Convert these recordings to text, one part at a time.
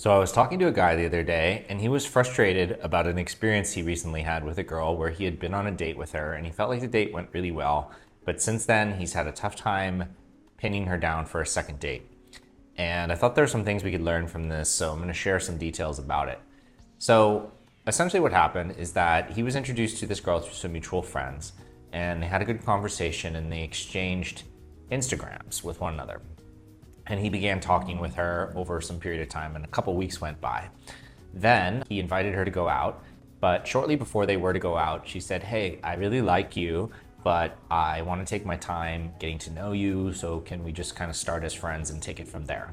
So I was talking to a guy the other day, and he was frustrated about an experience he recently had with a girl where he had been on a date with her, and he felt like the date went really well. But since then, he's had a tough time pinning her down for a second date. And I thought there were some things we could learn from this, so I'm going to share some details about it. So essentially what happened is that he was introduced to this girl through some mutual friends, and they had a good conversation, and they exchanged Instagrams with one another. And he began talking with her over some period of time, and a couple weeks went by. Then he invited her to go out, but shortly before they were to go out, she said, "Hey, I really like you, but I want to take my time getting to know you, so can we just kind of start as friends and take it from there?"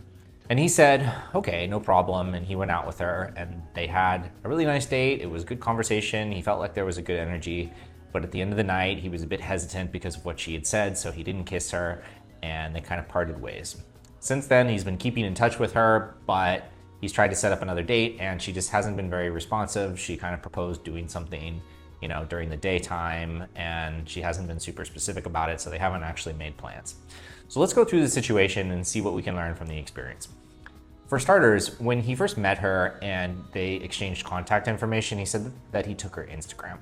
And he said, "Okay, no problem." And he went out with her, and they had a really nice date. It was good conversation. He felt like there was a good energy, but at the end of the night, he was a bit hesitant because of what she had said, so he didn't kiss her, and they kind of parted ways. Since then, he's been keeping in touch with her, but he's tried to set up another date, and she just hasn't been very responsive. She kind of proposed doing something, during the daytime, and she hasn't been super specific about it, so they haven't actually made plans. So let's go through the situation and see what we can learn from the experience. For starters, when he first met her and they exchanged contact information, he said that he took her Instagram.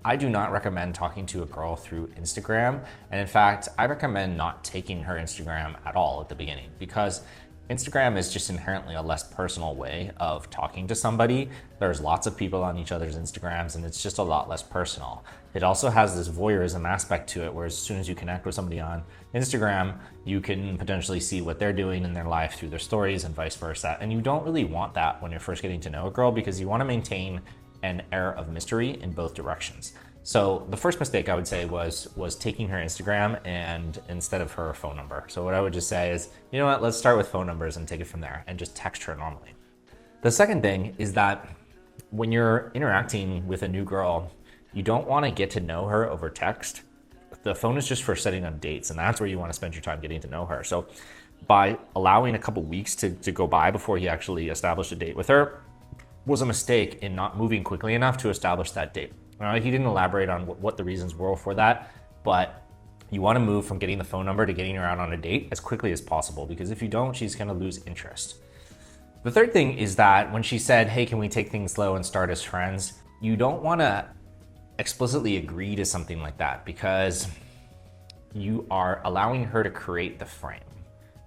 I do not recommend talking to a girl through Instagram. And in fact, I recommend not taking her Instagram at all at the beginning, because Instagram is just inherently a less personal way of talking to somebody. There's lots of people on each other's Instagrams, and it's just a lot less personal. It also has this voyeurism aspect to it, where as soon as you connect with somebody on Instagram, you can potentially see what they're doing in their life through their stories and vice versa. And you don't really want that when you're first getting to know a girl, because you want to maintain an air of mystery in both directions. So the first mistake I would say was taking her Instagram and instead of her phone number. So what I would just say is, you know what, let's start with phone numbers and take it from there and just text her normally. The second thing is that when you're interacting with a new girl, you don't want to get to know her over text. The phone is just for setting up dates, and that's where you want to spend your time getting to know her. So by allowing a couple weeks to go by before he actually established a date with her was a mistake in not moving quickly enough to establish that date. He didn't elaborate on what the reasons were for that, but you want to move from getting the phone number to getting her out on a date as quickly as possible, because if you don't, she's going to lose interest. The third thing is that when she said, "Hey, can we take things slow and start as friends?" you don't want to explicitly agree to something like that, because you are allowing her to create the frame.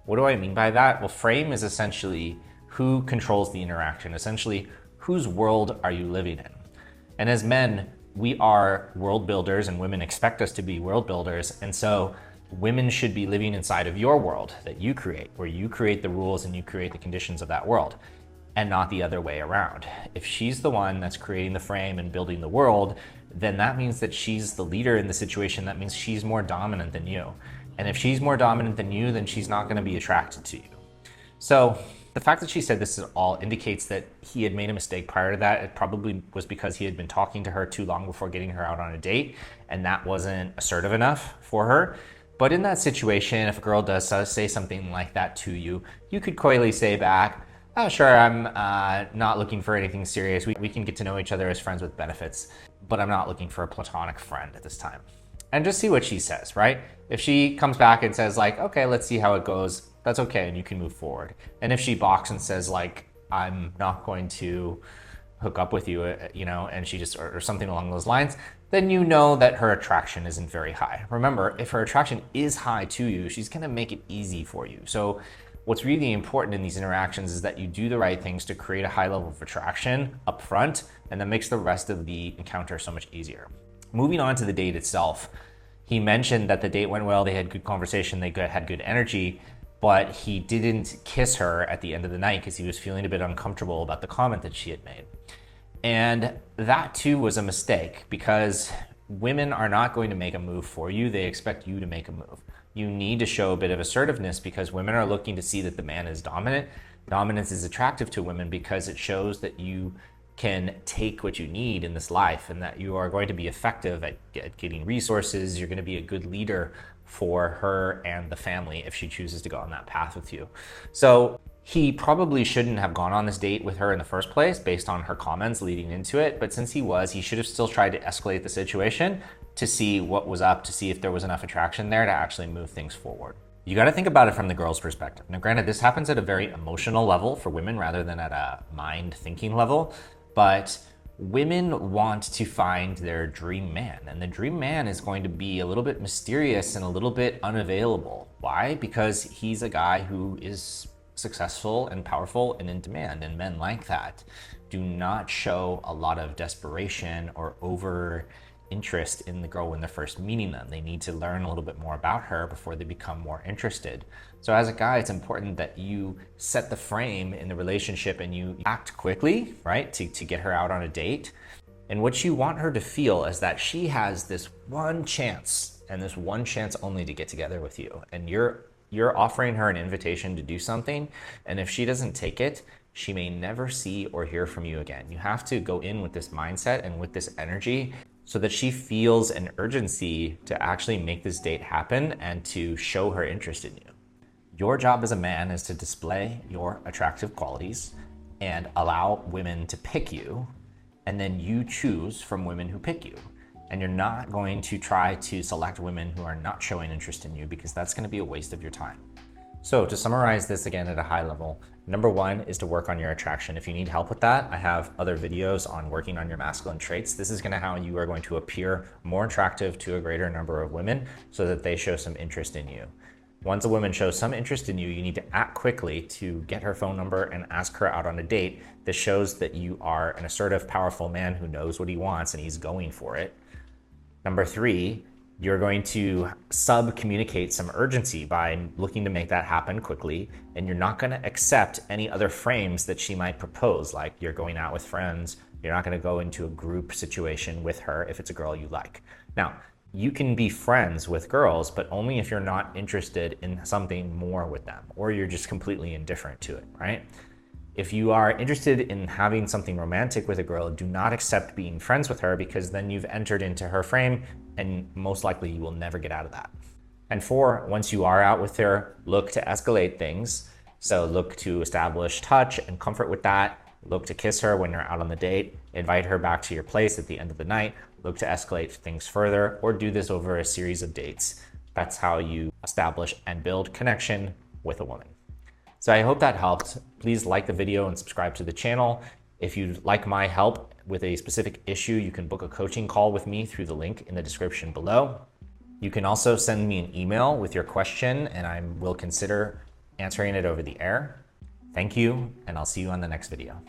What do I mean by that? Well, frame is essentially who controls the interaction, essentially whose world are you living in? And as men, we are world builders, and women expect us to be world builders. And so women should be living inside of your world that you create, where you create the rules and you create the conditions of that world, and not the other way around. If she's the one that's creating the frame and building the world, then that means that she's the leader in the situation. That means she's more dominant than you. And if she's more dominant than you, then she's not going to be attracted to you. So the fact that she said this at all indicates that he had made a mistake prior to that. It probably was because he had been talking to her too long before getting her out on a date, and that wasn't assertive enough for her. But in that situation, if a girl does say something like that to you, you could coyly say back, "Oh, sure, I'm not looking for anything serious. We can get to know each other as friends with benefits, but I'm not looking for a platonic friend at this time." And just see what she says, right? If she comes back and says like, "Okay, let's see how it goes," that's okay, and you can move forward. And if she balks and says like, "I'm not going to hook up with you," and she just, or something along those lines, then you know that her attraction isn't very high. Remember, if her attraction is high to you, she's gonna make it easy for you. So what's really important in these interactions is that you do the right things to create a high level of attraction up front, and that makes the rest of the encounter so much easier. Moving on to the date itself, he mentioned that the date went well, they had good conversation, they had good energy, but he didn't kiss her at the end of the night because he was feeling a bit uncomfortable about the comment that she had made. And that too was a mistake, because women are not going to make a move for you. They expect you to make a move. You need to show a bit of assertiveness, because women are looking to see that the man is dominant. Dominance is attractive to women because it shows that you can take what you need in this life, and that you are going to be effective at getting resources. You're going to be a good leader for her and the family if she chooses to go on that path with you. So he probably shouldn't have gone on this date with her in the first place based on her comments leading into it, but since he should have still tried to escalate the situation to see what was up, to see if there was enough attraction there to actually move things forward. You got to think about it from the girl's perspective. Now, granted, this happens at a very emotional level for women rather than at a mind thinking level, but women want to find their dream man, and the dream man is going to be a little bit mysterious and a little bit unavailable. Why? Because he's a guy who is successful and powerful and in demand, and men like that do not show a lot of desperation or over interest in the girl when they're first meeting them. They need to learn a little bit more about her before they become more interested. So as a guy, it's important that you set the frame in the relationship and you act quickly, right, to get her out on a date. And what you want her to feel is that she has this one chance, and this one chance only, to get together with you. And you're offering her an invitation to do something, and if she doesn't take it, she may never see or hear from you again. You have to go in with this mindset and with this energy so that she feels an urgency to actually make this date happen and to show her interest in you. Your job as a man is to display your attractive qualities and allow women to pick you, and then you choose from women who pick you. And you're not going to try to select women who are not showing interest in you, because that's going to be a waste of your time. So to summarize this again at a high level, number one is to work on your attraction. If you need help with that, I have other videos on working on your masculine traits. This is how you are going to appear more attractive to a greater number of women so that they show some interest in you. Once a woman shows some interest in you, you need to act quickly to get her phone number and ask her out on a date. This shows that you are an assertive, powerful man who knows what he wants and he's going for it. Number three, you're going to sub-communicate some urgency by looking to make that happen quickly, and you're not going to accept any other frames that she might propose, like you're going out with friends. You're not going to go into a group situation with her if it's a girl you like. Now, you can be friends with girls, but only if you're not interested in something more with them, or you're just completely indifferent to it, right? If you are interested in having something romantic with a girl, do not accept being friends with her, because then you've entered into her frame and most likely you will never get out of that. And four, once you are out with her, look to escalate things. So look to establish touch and comfort with that. Look to kiss her when you're out on the date. Invite her back to your place at the end of the night. Look to escalate things further, or do this over a series of dates. That's how you establish and build connection with a woman. So I hope that helped. Please like the video and subscribe to the channel. If you'd like my help with a specific issue, you can book a coaching call with me through the link in the description below. You can also send me an email with your question and I will consider answering it over the air. Thank you, and I'll see you on the next video.